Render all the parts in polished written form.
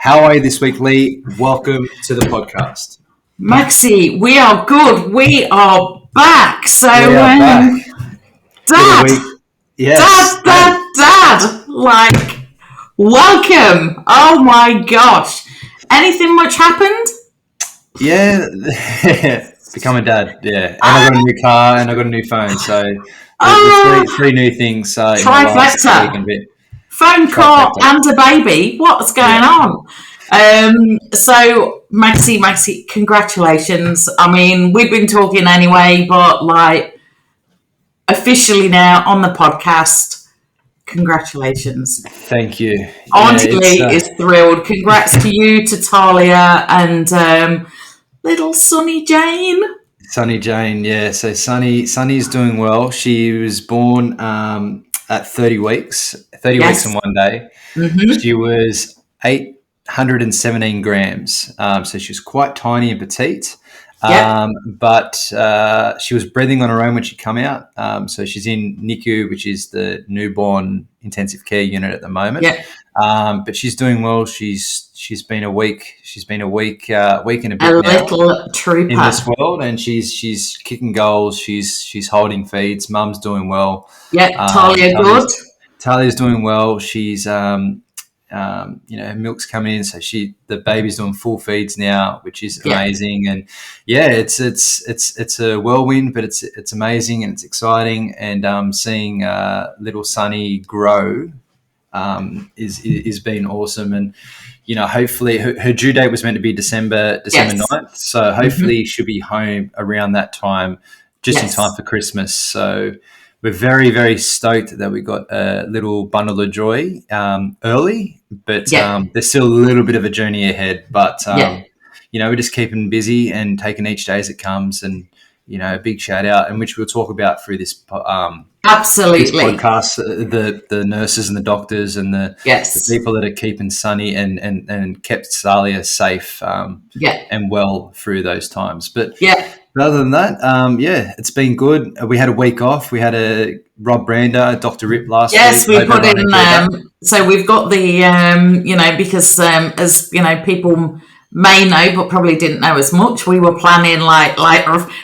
How are you this week, Lee? Welcome to the podcast. Maxie, we are good. We are back. So, We are back. Dad, Yes. Dad, like, welcome. Oh my gosh. Anything much happened? Yeah. Become a dad. Yeah. And I got a new car and I got a new phone. So the three new things in the last week and a bit. Phone call and a baby. What's going on? So Maxie, congratulations. I mean, we've been talking anyway, but like officially now on the podcast, congratulations. Thank you. Auntie Lee is thrilled. Congrats to you, to Talia, and little Sunny Jane. Sunny Jane, yeah. So Sunny's doing well. She was born at 30 weeks weeks and 1 day. Mm-hmm. She was 817 grams. So she was quite tiny and petite. But she was breathing on her own when she came out. So she's in NICU, which is the newborn intensive care unit at the moment. Yeah. But she's doing well. She's been a week and a bit a now little trooper in this world, and she's kicking goals. She's holding feeds. Mum's doing well. Yeah, Talia good. Talia's doing well. She's her milk's coming in, so the baby's doing full feeds now, which is amazing. And it's a whirlwind, but it's amazing and it's exciting. And seeing little Sunny grow is been awesome. And hopefully her due date was meant to be December 9th, so hopefully she'll be home around that time, just in time for Christmas. So we're very, very stoked that we got a little bundle of joy early, but there's still a little bit of a journey ahead. But we're just keeping busy and taking each day as it comes. And a big shout out, and which we'll talk about through this absolutely this podcast, the nurses and the doctors and the people that are keeping Sunny and kept Talia safe and well through those times. But other than that, it's been good. We had a week off. We had a Rob Brander, Dr. Rip last week. Yes, we put in. So we've got the because as people may know, but probably didn't know as much. We were planning like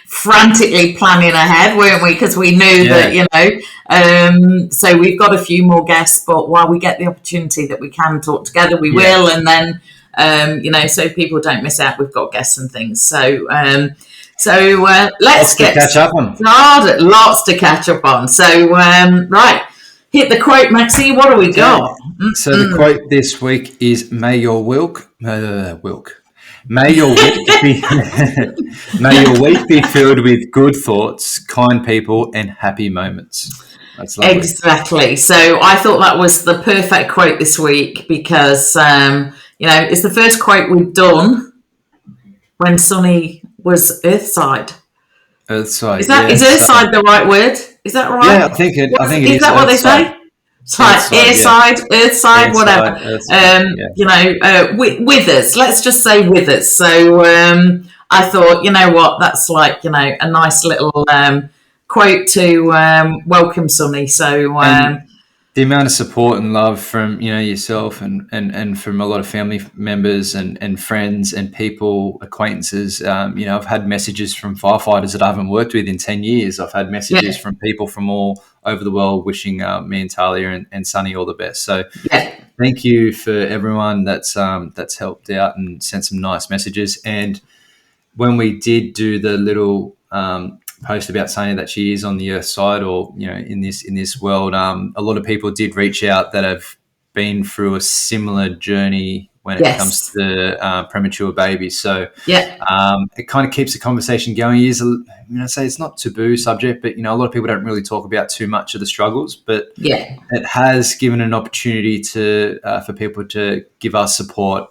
frantically planning ahead, weren't we? Because we knew that so we've got a few more guests, but while we get the opportunity that we can talk together, we will. And then so people don't miss out, we've got guests and things. So let's get to catch up on. Started. Lots to catch up on. So right, hit the quote, Maxie. What do we got? So the quote this week is: "May your week be filled with good thoughts, kind people, and happy moments." That's lovely. Exactly. So I thought that was the perfect quote this week because it's the first quote we've done when Sunny was Earthside. Earthside. Is Earthside the right word? Is that right? Yeah, I think it is. Is that what they say? It's like Earthside, whatever. With us. Let's just say with us. So I thought, that's like, a nice little quote to welcome Sunny. So the amount of support and love from yourself and from a lot of family members and friends and people, acquaintances. I've had messages from firefighters that I haven't worked with in 10 years. I've had messages from people from all over the world wishing me and Talia and Sunny all the best. So thank you for everyone that's helped out and sent some nice messages. And when we did do the little post about saying that she is on the earth side, or in this world, a lot of people did reach out that have been through a similar journey when it comes to premature babies. So it kind of keeps the conversation going. Say it's not taboo subject, but a lot of people don't really talk about too much of the struggles, but it has given an opportunity to for people to give us support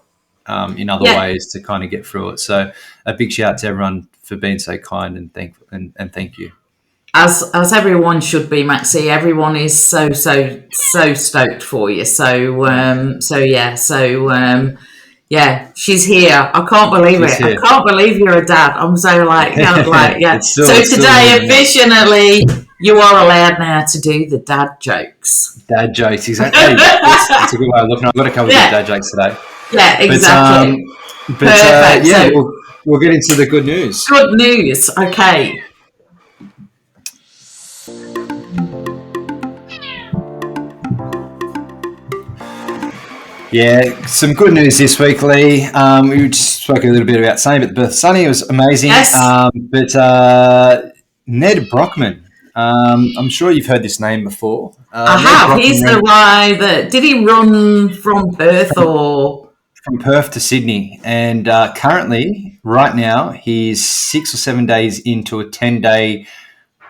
in other ways to kind of get through it. So a big shout out to everyone for being so kind and thank you. As everyone should be, Maxie. Everyone is so stoked for you. She's here. I can't believe it. I can't believe you're a dad. I'm so So today, officially, you are allowed now to do the dad jokes. Dad jokes, exactly. That's a good way of looking. I've got a couple of dad jokes today. Yeah, But exactly. Perfect. yeah, So we'll get into the good news. good news. Okay. Yeah, some good news this week, Lee. We just spoke a little bit about Sunny, but the birth of Sunny was amazing. Yes, But Ned Brockman, I'm sure you've heard this name before. I Ned have. Brockman He's the ran guy that did he run from Perth from, or from Perth to Sydney, and currently, right now, he's 6 or 7 days into a 10-day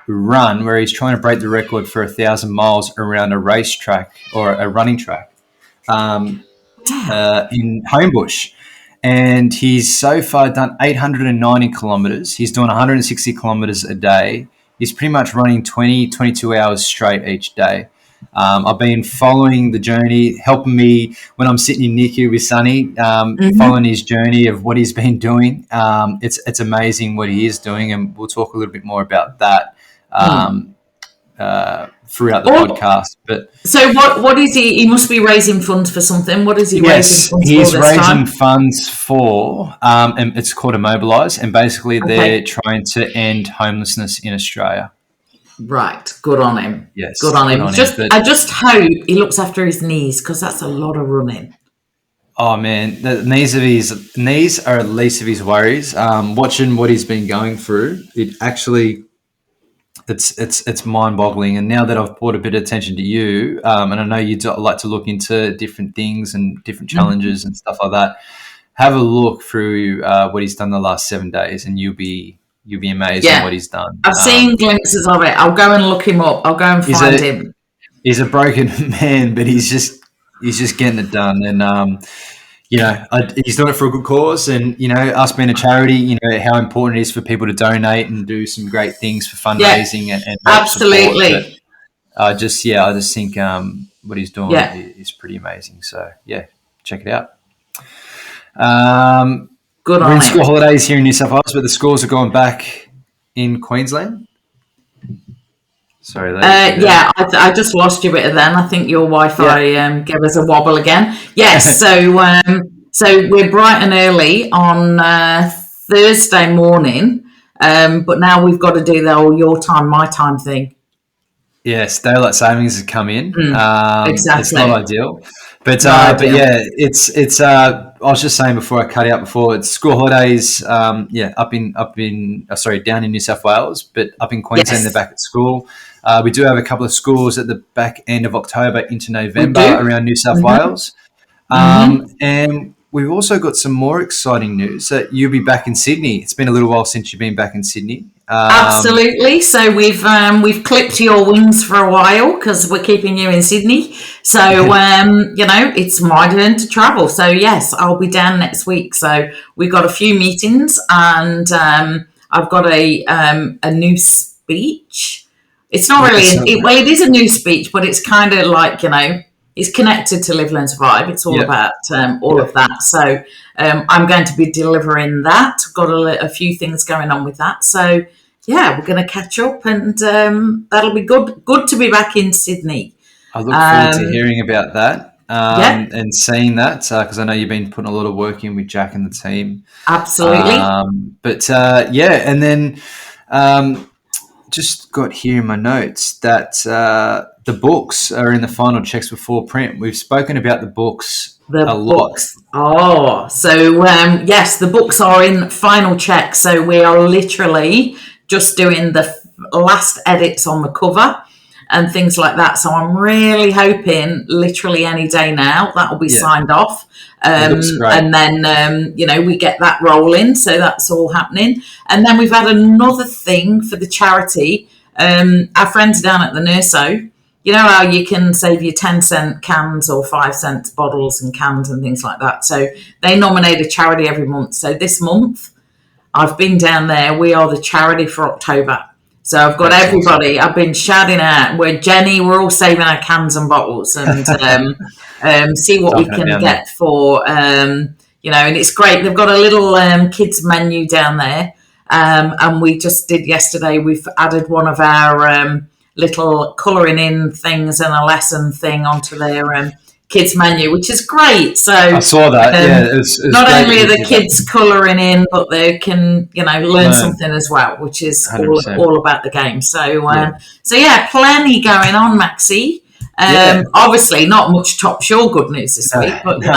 run where he's trying to break the record for 1,000 miles around a racetrack or a running track. Um, wow. in Homebush. And he's so far done 890 kilometres. He's doing 160 kilometres a day. He's pretty much running 20, 22 hours straight each day. I've been following the journey, helping me when I'm sitting in NICU with Sonny, Hmm. following his journey of what he's been doing. It's amazing what he is doing, and we'll talk a little bit more about that Hmm. um, throughout the Oh, podcast. But so what is he? He must be raising funds for something. What is he raising yes, funds for he's this raising time? funds for, and it's called Immobilise, and basically they're Okay. trying to end homelessness in Australia. Right. Good on him. Good Yes, on good him. on him. Just But I just hope he looks after his knees because that's a lot of running. oh man, the knees are the least of his worries. Watching what he's been going through, it actually it's mind boggling. And now that I've brought a bit of attention to you, and I know you do like to look into different things and different Mhm. challenges and stuff like that. Have a look through what he's done the last 7 days, and you'll be amazed on Yeah. what he's done. I've seen glimpses of it. I'll go and look him up. I'll go and He's find a him. he's a broken man, but he's just getting it done, and he's doing it for a good cause. And us being a charity, how important it is for people to donate and do some great things for Yeah, fundraising and help support. But absolutely. I just think what he's doing Yeah. is pretty amazing. So yeah, check it out. Um, Good we're in on school him. holidays here in New South Wales, but the schools are going back in Queensland. Sorry, Lee, you there? Yeah, I just lost you a bit then. I think your Yeah. Wi-Fi gave us a wobble again. Yes, so we're bright and early on Thursday morning, but now we've got to do the whole your time, my time thing. Yes, daylight savings has come in. Mm, It's not exactly. ideal, but Not ideal. yeah, it's. I was just saying before I cut out before it's school holidays. Yeah, sorry, down in New South Wales, but up in Queensland they're Yes, back at school. We do have a couple of schools at the back end of October into we November do. around New South Hmm. Wales, Hmm. and we've also got some more exciting news that you'll be back in Sydney. It's been a little while since you've been back in Sydney. Absolutely. So we've clipped your wings for a while because we're keeping you in Sydney. So it's my turn to travel. So yes, I'll be down next week. So we've got a few meetings, and I've got a new speech. It's not really Yes. well, it is a new speech, but it's kind of like it's connected to Live Learn Survive. It's all Yep. about all Yep. of that. So I'm going to be delivering that. Got a few things going on with that. So yeah, we're going to catch up, and that'll be good. Good to be back in Sydney. I look forward to Um, hearing about that yeah, and seeing that because I know you've been putting a lot of work in with Jack and the team. absolutely. But yeah, and then um, just got here in my notes that the books are in the final checks before print. We've spoken about the books a The lot. books. Oh, so yes, the books are in final check. So we are literally just doing the last edits on the cover and things like that. So I'm really hoping, literally any day now, that will be Yeah, signed off. it looks great. And then, we get that rolling. So that's all happening. And then we've had another thing for the charity. Our friends down at the Nurso, you know how you can save your 10-cent cans or 5-cent bottles and cans and things like that. So they nominate a charity every month. So this month, I've been down there. We are the charity for October. So I've got That's awesome. everybody. I've been shouting out, we're Jenny, we're all saving our cans and bottles, and see what we Dumping it can down there. get for, and it's great. They've got a little kids menu down there. And we just did yesterday, we've added one of our little colouring in things and a lesson thing onto their kids menu, which is great. So I saw that. It's not great only that are you the did kids colouring in, but they can, learn something as well, which is 100%. all about the game. So, Yeah. plenty going on, Maxie. Yeah. Obviously, not much top shore good news this week, but No.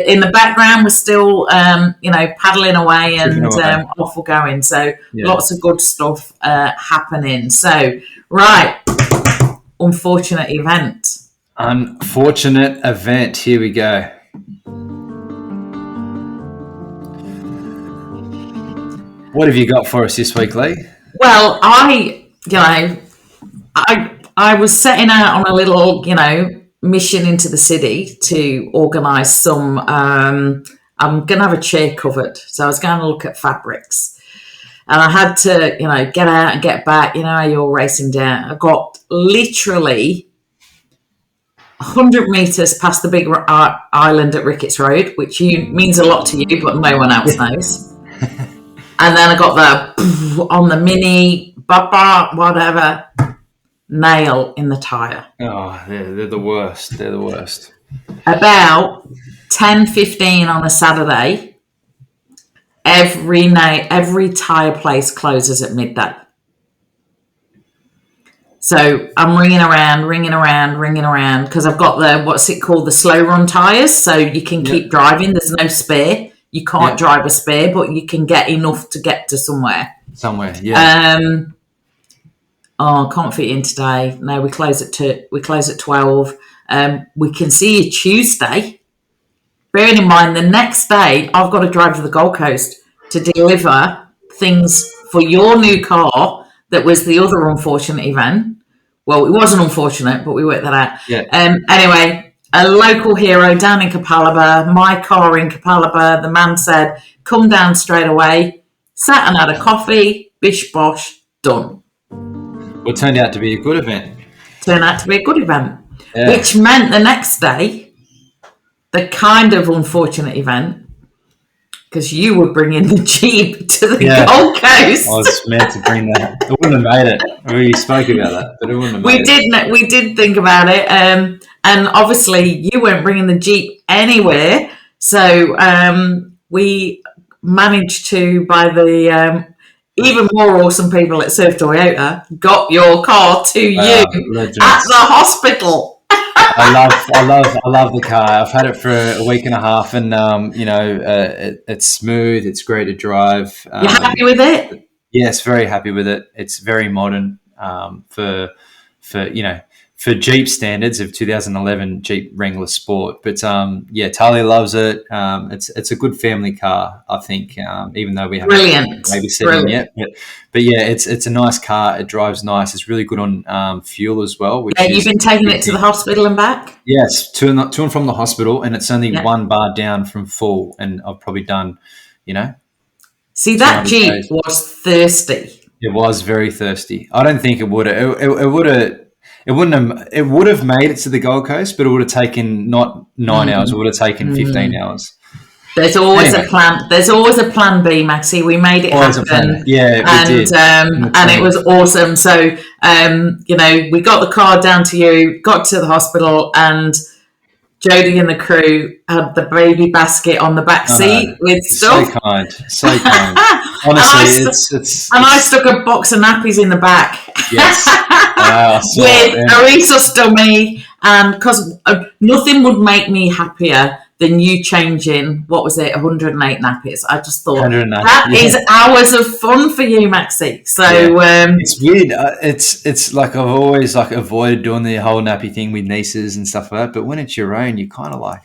in the background we're still, paddling away and Chipping away. off we're going. So Yeah. lots of good stuff happening. So right, unfortunate event. Unfortunate event. Here we go. What have you got for us this week, Lee? Well, I was setting out on a little, mission into the city to organise some. I'm going to have a chair covered, so I was going to look at fabrics, and I had to, get out and get back. You know how you're racing down. I got literally 100 metres past the big island at Ricketts Road, which means a lot to you, but no one else knows. And then I got the on the mini, whatever, nail in the tyre. Oh, they're the worst. They're the worst. About 10:15 on a Saturday, every tyre place closes at midday. So I'm ringing around because I've got what's it called, the slow run tyres, so you can keep driving. There's no spare. You can't drive a spare, but you can get enough to get to somewhere. Yeah. I can't fit in today. No, we close at 12. We can see you Tuesday. Bearing in mind, the next day I've got to drive to the Gold Coast to deliver things for your new car. That was the other unfortunate event. Well, it wasn't unfortunate, but we worked that out. Yeah. Anyway, a local hero down in Capalaba, my car in Capalaba, the man said, come down straight away. Sat and had a coffee, bish bosh, done. Well, it turned out to be a good event. Yeah. Which meant the next day, the kind of unfortunate event, because you were bringing the Jeep to the Gold Coast. I was meant to bring that. It wouldn't have made it. We spoke about that, but it wouldn't have made it. We did think about it. And obviously you weren't bringing the Jeep anywhere. So we managed to, by the even more awesome people at Surf Toyota, got your car to you at the hospital. I love the car. I've had it for a week and a half, and it's smooth. It's great to drive. You're happy with it? Yes, very happy with it. It's very modern for Jeep standards of 2011 Jeep Wrangler Sport. But Talia loves it. It's a good family car, I think. Even though we haven't babysitting yet, but yeah, it's a nice car. It drives nice. It's really good on fuel as well. You've been taking it to the hospital and back? Yes, to and from the hospital, and it's only one bar down from full, and I've probably done, See, that Jeep was thirsty. It was very thirsty. I don't think it would have. It would have made it to the Gold Coast, but it would have taken not 9 hours. It would have taken 15 hours. There's always a plan. There's always a plan B, Maxie. We made it happen. Yeah, we did. And it was awesome. So, we got the car down to you, got to the hospital, and Jodie and the crew had the baby basket on the back seat with stuff. So kind. Honestly, and I stuck a box of nappies in the back. Yes. With a resource dummy, and because nothing would make me happier than you changing, 108 nappies. I just thought that is hours of fun for you, Maxie. So it's weird. It's like I've always avoided doing the whole nappy thing with nieces and stuff like that. But when it's your own, you kind of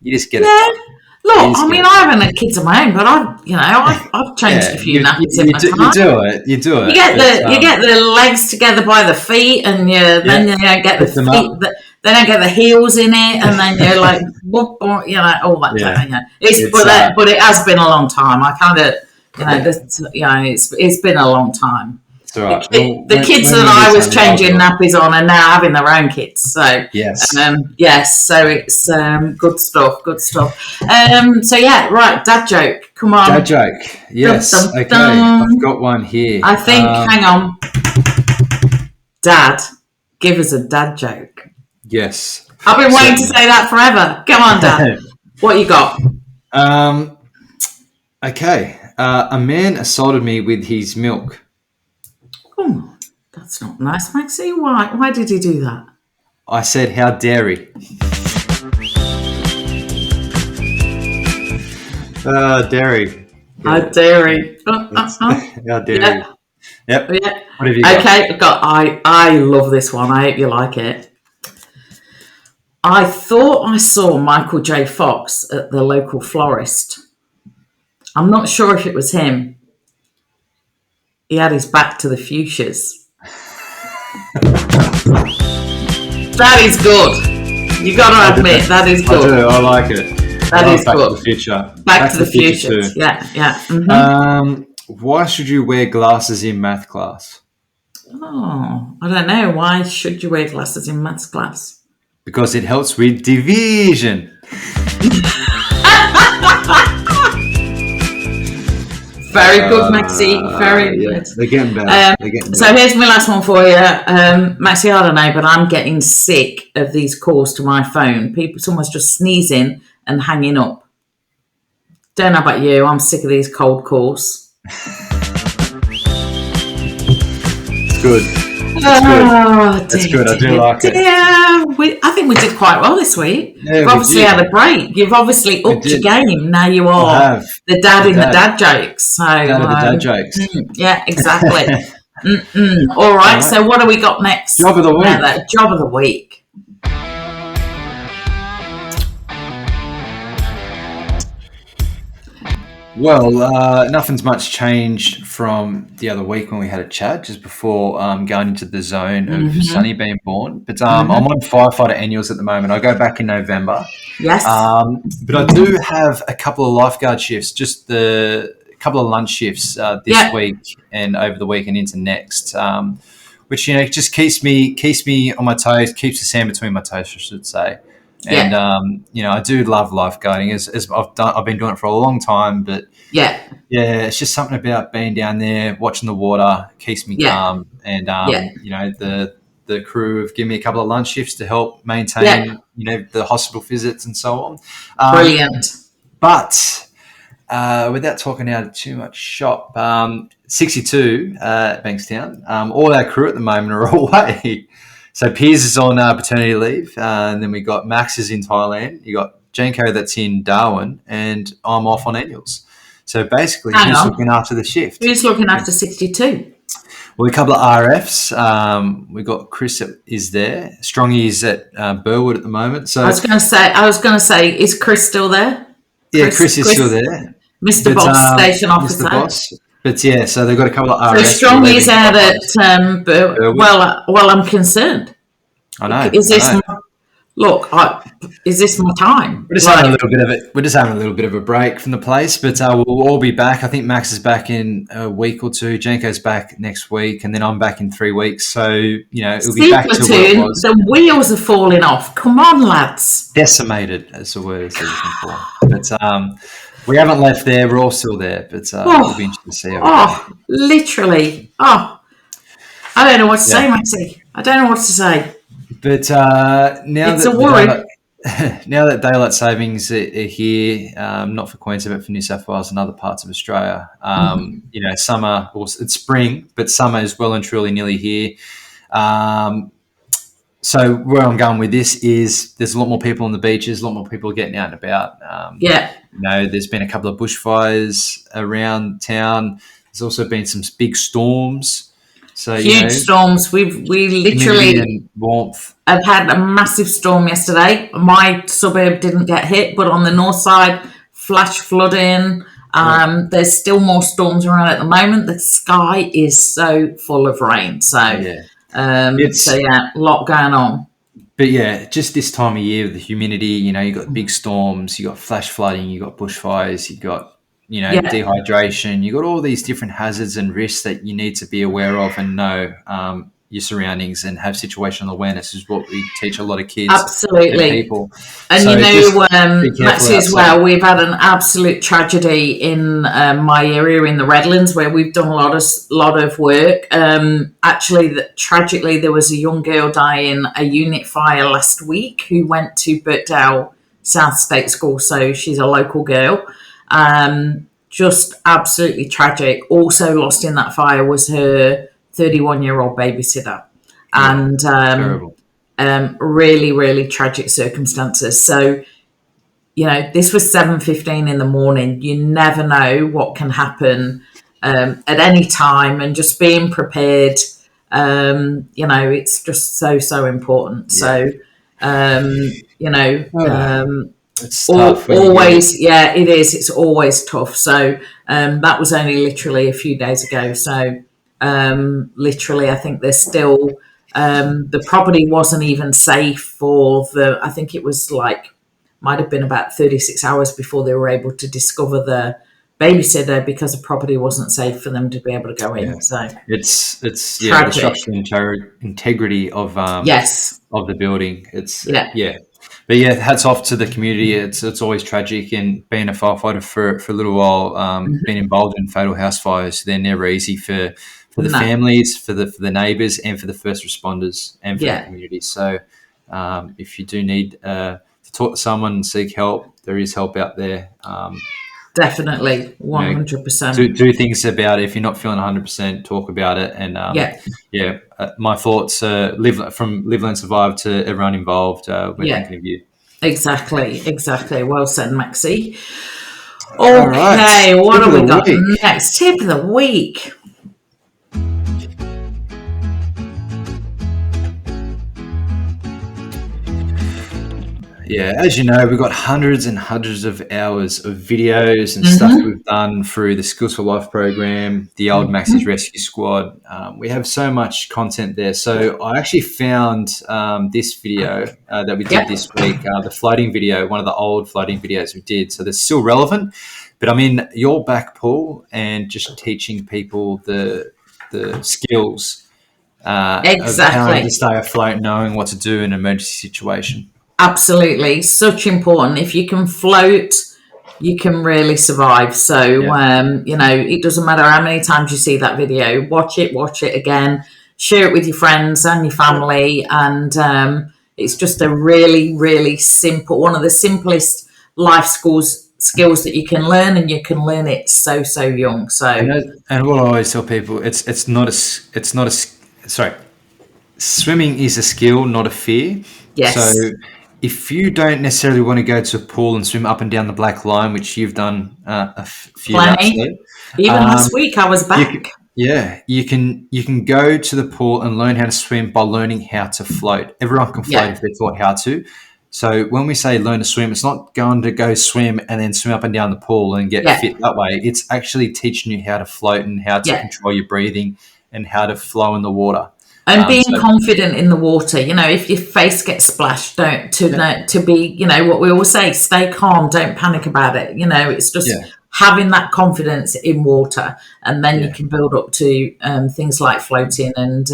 you just get it done. Look, I haven't had kids of my own, but I've changed a few nappies in my time. You do it. You get the legs together by the feet, and then you don't get the feet. They don't get the heels in it, and then you're like, all that time. But it has been a long time. I kind of, it's been a long time. Right. The kids that I was changing nappies on are now having their own kids. So yes, so it's good stuff. Right, dad joke. Come on, dad joke. Yes, okay. I've got one here. I think. Hang on, Dad, give us a dad joke. Yes. I've been waiting to say that forever. Come on, Dad. What you got? Okay. A man assaulted me with his milk. Oh, that's not nice, Maxie. Why? Why did he do that? I said, how dare he? Dairy. How dare he? How dare Yeah. he? Yep. Yeah. What have you got? Okay, I love this one. I hope you like it. I thought I saw Michael J. Fox at the local florist. I'm not sure if it was him. He had his back to the fuchsias. That is good. You got to admit, that is I good. do. I like it. That is Back good. to the future. Back to the future fuchsias. too. Yeah, yeah. Mhm. Why should you wear glasses in math class? Oh, I don't know. Why should you wear glasses in maths class? Because it helps with division. Very good, Maxie. Very good. They're getting better. They're getting So better. here's my last one for you, Maxie. I don't know, but I'm getting sick of these calls to my phone. Someone's just sneezing and hanging up. Don't know about you. I'm sick of these cold calls. It's good. That's good. I do like it. Yeah, I think we did quite well this week. Yeah, You've we obviously did. had a break. You've obviously upped your did. game. Now you I are have. the dad in the dad. dad jokes. So Dad of the dad jokes. yeah, exactly. All right. So what do we got next? Job of the week. Job of the week. Well, nothing's much changed from the other week when we had a chat just before going into the zone of Sonny being born. But I'm on firefighter annuals at the moment. I go back in November. Yes. But I do have a couple of lifeguard shifts, just a couple of lunch shifts this week and over the week and into next, which just keeps me on my toes, keeps the sand between my toes, I should say. And I do love lifeguarding. As I've been doing it for a long time, but it's just something about being down there, watching the water, keeps me calm. And the crew have given me a couple of lunch shifts to help maintain the hospital visits and so on. Brilliant. But without talking out of too much shop, 62 at Bankstown, all our crew at the moment are away. So Piers is on paternity leave, and then we got Max is in Thailand. You got Janko that's in Darwin, and I'm off on annuals. So basically, who's looking after the shift? Who's looking after 62? Well, a couple of RFs. We got Chris that is there. Strongy is at Burwood at the moment. So I was going to say, is Chris still there? Yeah, Chris is still there. Mr. Boss, station officer. Mr. Boss. But so they've got a couple of RFs. So Strongy's out at Burwood. Well, I'm concerned. I know. Is this my time? We're just having a little bit of it. We're just having a little bit of a break from the place, but we'll all be back. I think Max is back in a week or two. Janko's back next week, and then I'm back in 3 weeks. So it'll be back to where it was. The wheels are falling off. Come on, lads. Decimated, as the word is looking for. But we haven't left there. We're all still there, but it'll be interesting to see. Literally. I don't know what to say, Maxie. I don't know what to say. But now it's a worry. Now that daylight savings are here, not for Queensland but for New South Wales and other parts of Australia, summer, or it's spring, but summer is well and truly nearly here. So where I'm going with this is there's a lot more people on the beaches, a lot more people getting out and about. There's been a couple of bushfires around town. There's also been some big storms. So huge storms. We literally and warmth. I've had a massive storm yesterday. My suburb didn't get hit, but on the north side, flash flooding. There's still more storms around at the moment. The sky is so full of rain. So a lot going on. But just this time of year with the humidity, you got big storms, you got flash flooding, you got bushfires, you got dehydration, you got all these different hazards and risks that you need to be aware of and know. your surroundings and have situational awareness is what we teach a lot of kids and Absolutely. people. And So just be careful Maxi, as outside. well, we've had an absolute tragedy in my area in the Redlands where we've done a lot of work. Actually, tragically, there was a young girl dying a unit fire last week who went to Birkdale South State School, so she's a local girl. Just absolutely tragic. Also lost in that fire was her 31-year-old babysitter, Yeah, and terrible. really, really tragic circumstances. So, this was 7:15 in the morning. You never know what can happen at any time, and just being prepared. It's just so important. Yeah. So, you know, Oh, it's tough when you hear. always, yeah, it is. It's always tough. So, that was only literally a few days ago. So, literally, I think there's still the property wasn't even safe for I think it was might have been about 36 hours before they were able to discover the babysitter because the property wasn't safe for them to be able to go Yeah, in. So it's yeah, the tragic. structural integrity Yes. of the building. It's Yeah. yeah, but yeah, hats off to the community. It's always tragic, and being a firefighter for a little while, being involved in fatal house fires, they're never easy for the No. families, for the neighbours, and for the first responders, and for the Yeah. community. So, if you do need to talk to someone and seek help, there is help out there. Definitely. You know, 100%. do things about it. If you're not feeling 100%, talk about it. And Yeah. yeah, my thoughts live and survive to everyone involved. We're Yeah. thinking of you. Exactly. Exactly. Well said, Maxi. All right, Okay. What tip have of we the got week. next? Tip of the week. Yeah, as you know, we've got hundreds and hundreds of hours of videos and stuff we've done through the Skills for Life program, the old Max's Rescue Squad. We have so much content there. So I actually found this video that we did Yep. this week, the floating video, one of the old floating videos we did. So they're still relevant, but I'm in your back pool and just teaching people the skills of how to Exactly. stay afloat, knowing what to do in an emergency situation. Absolutely. Such important. If you can float, you can really survive. So, Yeah. it doesn't matter how many times you see that video, watch it again, share it with your friends and your family. And it's just a really, really simple, one of the simplest life skills that you can learn, and you can learn it so young. So, And what I always tell people, sorry, swimming is a skill, not a fear. So yes, if you don't necessarily want to go to a pool and swim up and down the black line, which you've done few laps plenty. there, Even um, last week, I was you can, back. yeah, you can go to the pool and learn how to swim by learning how to float. Everyone can float Yeah, if they're taught how to. So when we say learn to swim, it's not going to go swim and then swim up and down the pool and get yeah, fit that way. It's actually teaching you how to float and how to yeah. control your breathing and how to flow in the water. And being So confident in the water, if your face gets splashed, don't to yeah, know to be, what we always say, stay calm, don't panic about it. It's just yeah, having that confidence in water, and then you yeah, can build up to things like floating, and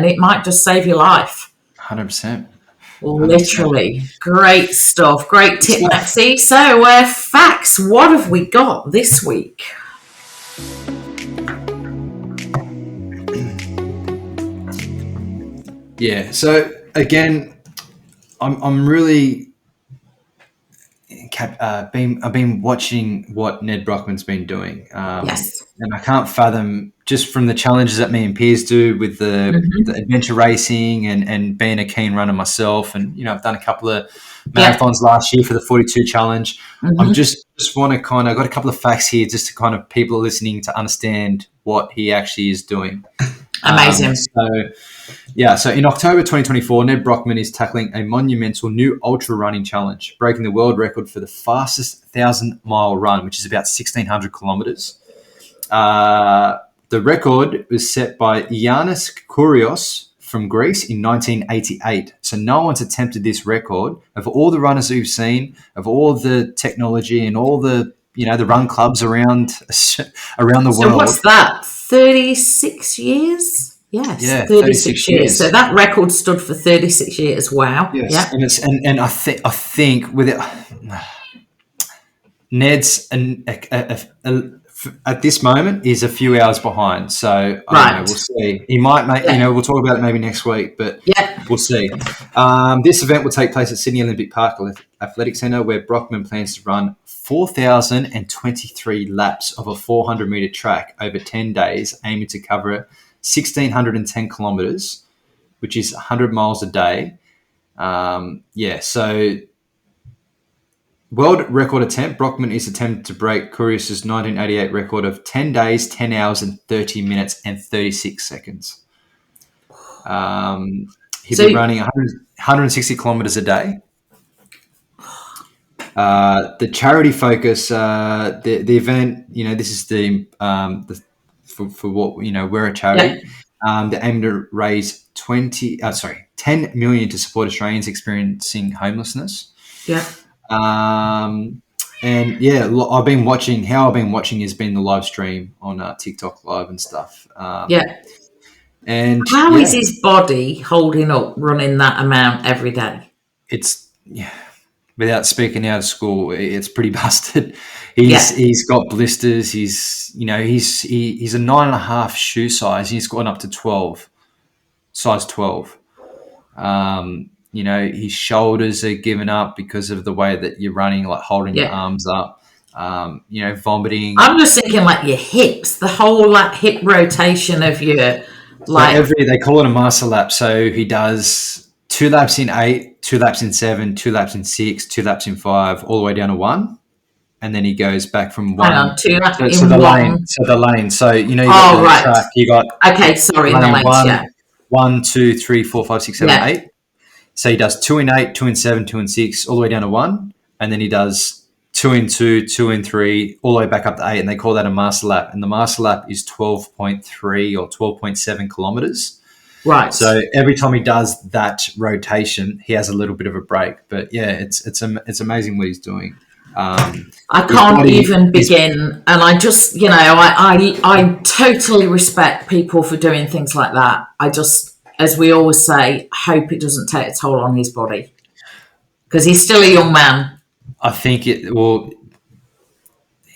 it might just save your life. 100%, 100%. Literally, great stuff, great Good tip, stuff. Maxi. So, facts. What have we got this week? Yeah. So again, I'm really I've been watching what Ned Brockman's been doing, Yes. and I can't fathom just from the challenges that me and Piers do with the adventure racing and being a keen runner myself, and I've done a couple of Yeah. marathons last year for the 42 challenge. I'm hmm just want to kind of got a couple of facts here just to kind of people listening to understand what he actually is doing. Amazing. So in October 2024, Ned Brockman is tackling a monumental new ultra running challenge, breaking the world record for the fastest 1,000-mile run, which is about 1,600 kilometers. The record was set by Yannis Kourios from Greece in 1988. So no one's attempted this record. Of all the runners we've seen, of all the technology and all the the run clubs around the So world. what's that? 36 years? Yes, Yeah, 36 36 years. So years. that record stood for 36 years. Wow. Yes, Yeah. and I think with it, Ned's at this moment is a few hours behind. So I don't know. Right. We'll see. He might make. Yeah. We'll talk about it maybe next week, but Yeah. we'll see. This event will take place at Sydney Olympic Park Athletic Centre, where Brockman plans to run 4,023 laps of a 400-metre track over 10 days, aiming to cover 1,610 kilometres, which is 100 miles a day. So world record attempt, Brockman is attempting to break Kyrgios's 1988 record of 10 days, 10 hours and 30 minutes and 36 seconds. He'll be running 160 kilometres a day. The charity focus, the event, this is for what, we're a charity. They aim to raise 10 million to support Australians experiencing homelessness. Yeah. I've been watching. How I've been watching has been the live stream on TikTok Live and stuff. And how is his body holding up running that amount every day? It's without speaking out of school, it's pretty busted. He's got blisters. He's a 9.5 shoe size. He's gone up to 12, size 12. His shoulders are giving up because of the way that you're running, like holding your arms up. Vomiting. I'm just thinking like your hips, the whole hip rotation of your they call it a master lap. So he does 2 laps in 8, 2 laps in 7, 2 laps in 6, 2 laps in 5, all the way down to 1. And then he goes back from 1. Hang on, 2 laps in the 1. lane. So the lane. So, you got the right. track. You got the lanes, 1, 2, 3, 4, 5, 6, 7, 8. So he does 2 in 8, 2 in 7, 2 in 6, all the way down to 1. And then he does 2 in 2, 2 in 3, all the way back up to 8. And they call that a master lap. And the master lap is 12.3 or 12.7 kilometres. Right. So every time he does that rotation, he has a little bit of a break. But it's amazing what he's doing. I can't even begin. And I just, I totally respect people for doing things like that. I just, as we always say, hope it doesn't take a toll on his body, because he's still a young man. I think it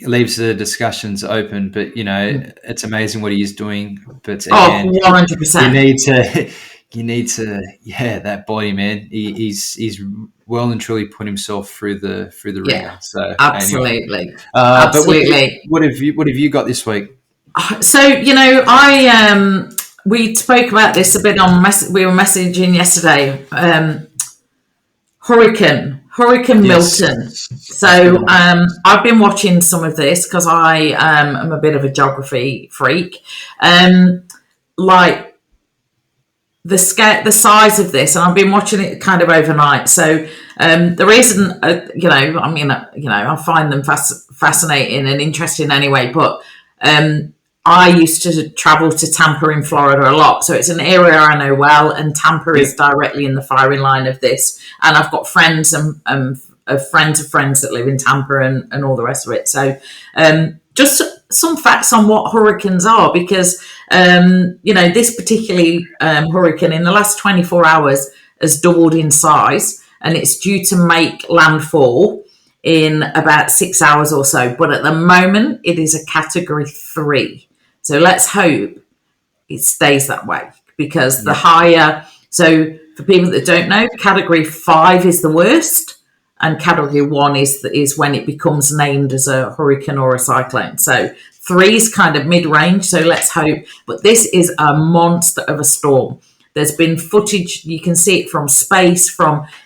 leaves the discussions open, but it's amazing what he is doing. But again, 100%. You need to, that body, man. He's well and truly put himself through the ringer. So absolutely, anyway. absolutely. But what have you got this week? So we spoke about this a bit on we were messaging yesterday. Hurricane Milton. So I've been watching some of this because I am a bit of a geography freak. Like the size of this, and I've been watching it kind of overnight. So there isn't, I find them fascinating and interesting anyway. But I used to travel to Tampa in Florida a lot, so it's an area I know well, and Tampa is directly in the firing line of this. And I've got friends and friends of friends that live in Tampa and all the rest of it. So just some facts on what hurricanes are, because this particular hurricane in the last 24 hours has doubled in size, and it's due to make landfall in about 6 hours or so. But at the moment, it is a Category 3. So let's hope it stays that way, because the higher... So for people that don't know, Category 5 is the worst, and Category 1 is when it becomes named as a hurricane or a cyclone. So 3 is kind of mid-range, so let's hope. But this is a monster of a storm. There's been footage, you can see it from space,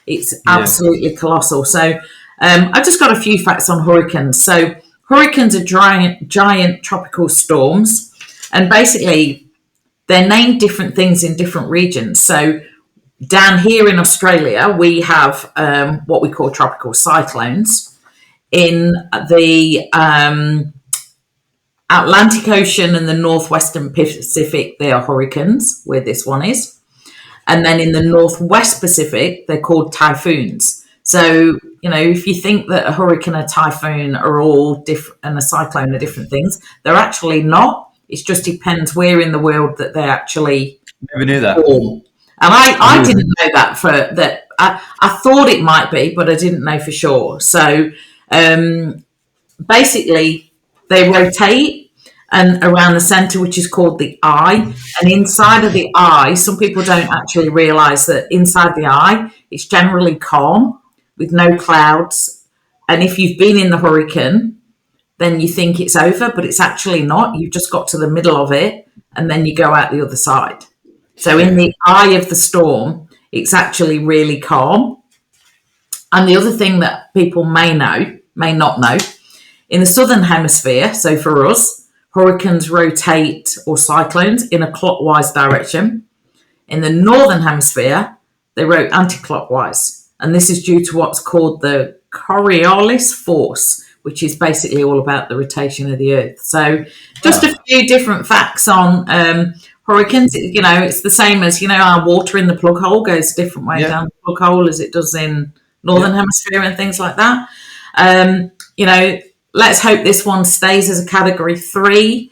it's absolutely colossal. So I've just got a few facts on hurricanes. So hurricanes are giant tropical storms, and basically they're named different things in different regions. So down here in Australia, we have what we call tropical cyclones. In the Atlantic Ocean and the Northwestern Pacific, they are hurricanes, where this one is. And then in the Northwest Pacific, they're called typhoons. So, if you think that a hurricane and a typhoon are all different and a cyclone are different things, they're actually not. It just depends where in the world that they actually Never knew that. storm. And I didn't know that for that. I thought it might be, but I didn't know for sure. So basically, they rotate and around the center, which is called the eye. And inside of the eye, some people don't actually realize that inside the eye, it's generally calm with no clouds. And if you've been in the hurricane, then you think it's over, but it's actually not. You've just got to the middle of it, and then you go out the other side. So in the eye of the storm, it's actually really calm. And the other thing that people may not know, in the southern hemisphere, so for us, hurricanes rotate, or cyclones, in a clockwise direction. In the northern hemisphere, they rotate anti-clockwise. And this is due to what's called the Coriolis force, which is basically all about the rotation of the Earth. So just a few different facts on hurricanes. You know, it's the same as, you know, our water in the plug hole goes a different way down the plug hole as it does in northern hemisphere and things like that. You know, let's hope this one stays as a category 3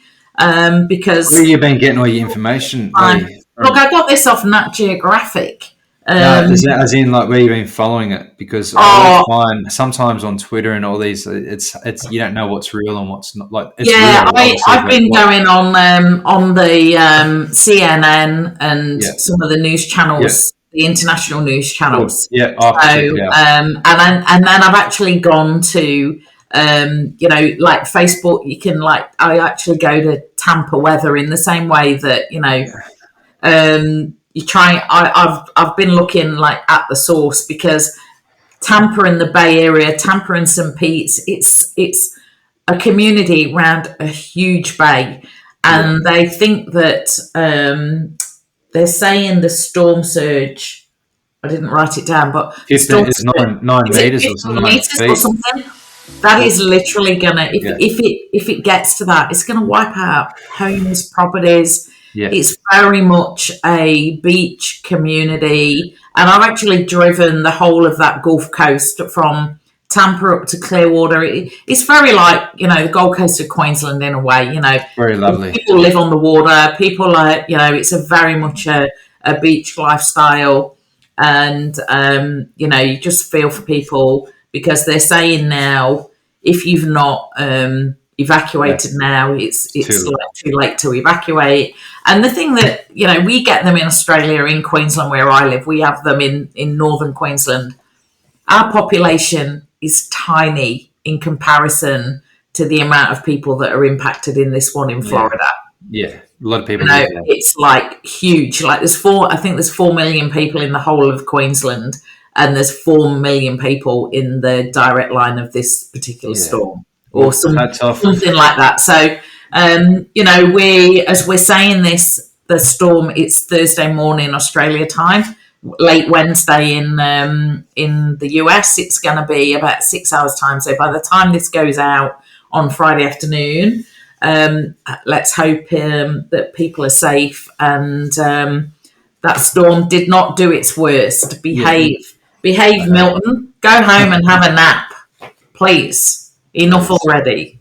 because... Where have you been getting all your information? Look, I got this off Nat Geographic. As in, like, where you've been following it? Because I find sometimes on Twitter and all these, it's you don't know what's real and what's not. Like, it's real, I've been going on the CNN and some of the news channels, the international news channels. Yeah, and then I've actually gone to you know, like Facebook. You can I actually go to Tampa weather in the same way that, you know. You try. I've been looking like at the source, because Tampa in the Bay Area, Tampa and St. Pete's, it's a community around a huge bay, and they think that they're saying the storm surge. I didn't write it down, but 15 is 9 meters or something. That is literally gonna if it gets to that, it's gonna wipe out homes, properties. Yeah. It's very much a beach community, and I've actually driven the whole of that Gulf Coast from Tampa up to Clearwater. It's very like, you know, the Gold Coast of Queensland in a way, you know. Very lovely. People live on the water. People are, you know, it's a very much a beach lifestyle, and you know, you just feel for people, because they're saying now, if you've not evacuated now, it's too late to evacuate. And the thing that, you know, we get them in Australia, in Queensland where I live, we have them in northern Queensland. Our population is tiny in comparison to the amount of people that are impacted in this one in Florida. Yeah, a lot of people. You know, it's like huge. Like there's 4 million people in the whole of Queensland, and there's 4 million people in the direct line of this particular storm, or something like that. So, you know, as we're saying this, the storm, it's Thursday morning Australia time, late Wednesday in the US. It's going to be about 6 hours time. So by the time this goes out on Friday afternoon, let's hope that people are safe, and that storm did not do its worst. Behave, Milton. Go home and have a nap, please. Enough already.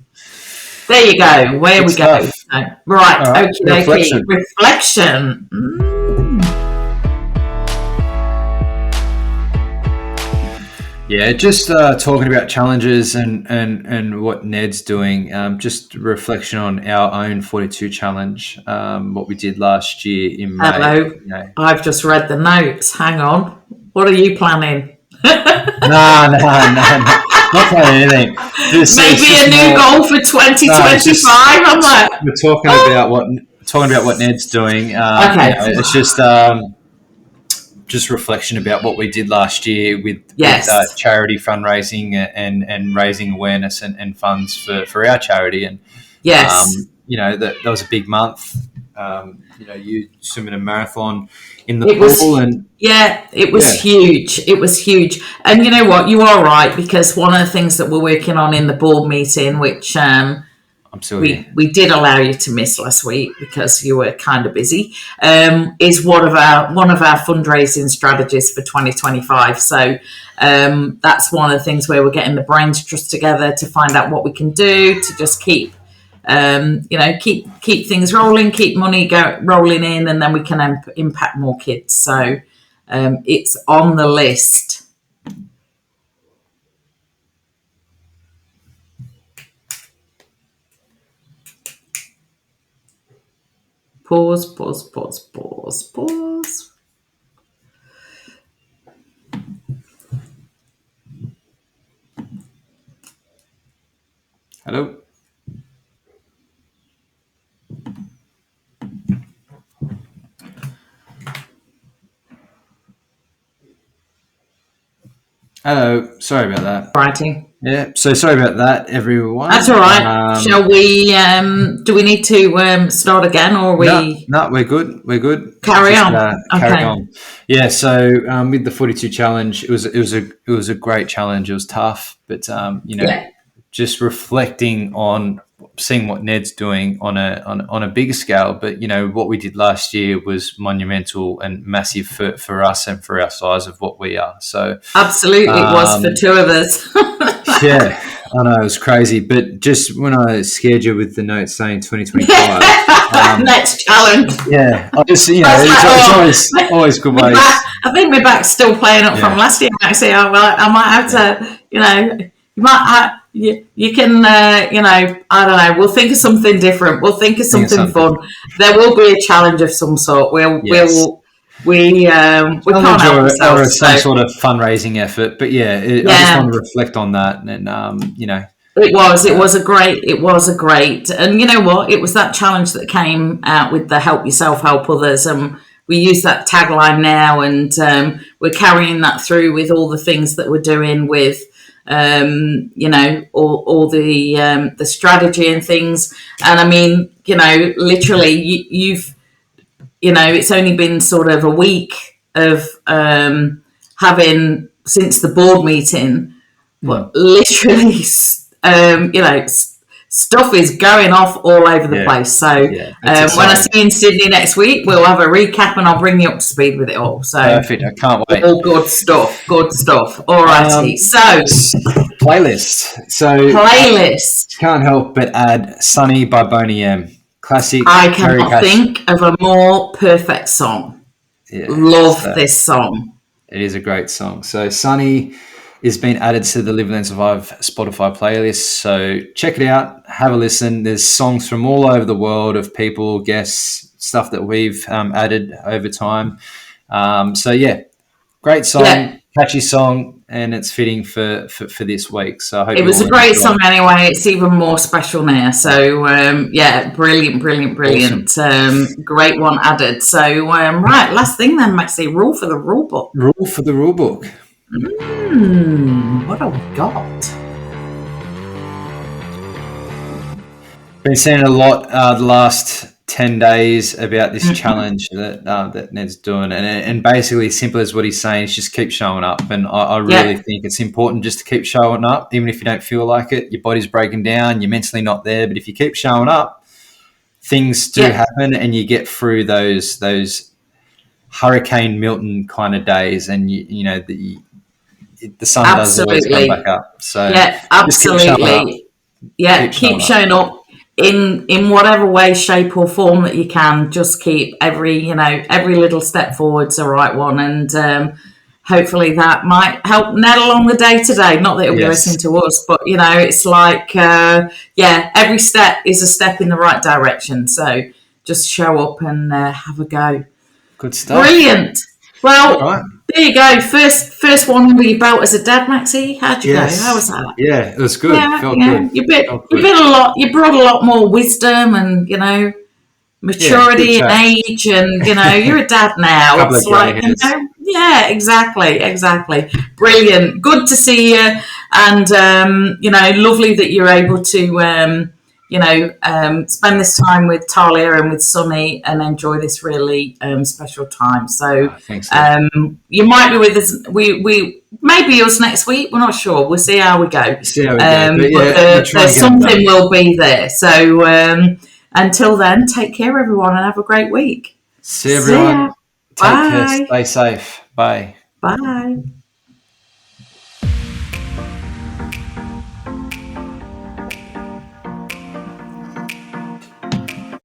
There you go. Where we go. Right. Okay. Reflection. Yeah, just talking about challenges and what Ned's doing. Just a reflection on our own 42 challenge, what we did last year in May. Hello. You know. I've just read the notes. Hang on. What are you planning? No. Not planning anything. Maybe a new goal for 2025. I'm like, we're talking about what Ned's doing. Okay. You know, it's just reflection about what we did last year with charity fundraising and raising awareness and funds for our charity. And you know, that was a big month. You know, you swimming a marathon in the pool, it was huge. It was huge. And you know what? You are right, because one of the things that we're working on in the board meeting, which we did allow you to miss last week because you were kind of busy, is one of our fundraising strategies for 2025. So that's one of the things where we're getting the brains trust together to find out what we can do to just keep keep things rolling, keep money rolling in, and then we can impact more kids. So it's on the list. Pause. Hello. Hello. Sorry about that. Writing. Yeah. So sorry about that, everyone. That's all right. Shall we? Do we need to start again, or we? No, we're good. We're good. Carry on. Carry on. Yeah. So with the 42 challenge, it was a great challenge. It was tough, but just reflecting on seeing what Ned's doing on a bigger scale. But what we did last year was monumental and massive for us and for our size of what we are. So absolutely, it was for two of us. Yeah, I know, it was crazy. But just when I scared you with the note saying 2025, next challenge. Yeah, it's always good ways. I think my back's still playing up from last year. Actually, I might have to, you might have. You can, I don't know. We'll think of something different. We'll think of something fun. There will be a challenge of some sort. We can't help ourselves. Or some sort of fundraising effort. But I just want to reflect on that, and it was a great, and you know what? It was that challenge that came out with the help yourself, help others, and we use that tagline now, and we're carrying that through with all the things that we're doing with. All the strategy and things. And I mean, literally you've, it's only been sort of a week of having since the board meeting, but literally, stuff is going off all over the place. So when I see you in Sydney next week, we'll have a recap and I'll bring you up to speed with it all. So perfect. I can't wait. All good stuff. All righty. So playlist. Can't help but add "Sunny" by Boney M. Classic. I cannot think of a more perfect song. Love this song. It is a great song. So "Sunny" is being added to the Live Learn Survive Spotify playlist. So check it out, have a listen. There's songs from all over the world of people, guests, stuff that we've added over time. Great song, catchy song, and it's fitting for this week. So I hope it was a great song anyway. It's even more special now. So brilliant. Awesome. Great one added. So right, last thing then, Maxie, rule for the rule book. Rule for the rule book. What have we got? Been seeing a lot the last 10 days about this challenge that Ned's doing, and basically simple as what he's saying is just keep showing up. And I really think it's important just to keep showing up, even if you don't feel like it. Your body's breaking down, you're mentally not there, but if you keep showing up, things do happen, and you get through those Hurricane Milton kind of days, and the sun does always come back up. So absolutely. Keep showing up in whatever way, shape or form that you can. Just keep every little step forward's the right one, and hopefully that might help Ned along the day today. Not that it'll be listening to us, but it's like every step is a step in the right direction. So just show up and have a go. Good stuff. Brilliant. Well, there you go. First one under your belt as a dad, Maxie. How'd you go? How was that? Yeah, it was good. Felt good. You brought a lot more wisdom and maturity and age, and you're a dad now. It's like exactly. Brilliant. Good to see you, and lovely that you're able to spend this time with Talia and with Sonny and enjoy this really special time. So you might be with us. We maybe us next week. We're not sure. We'll see how we go. But there's something will be there. So until then, take care, everyone, and have a great week. See everyone. Take care. Stay safe. Bye. Bye.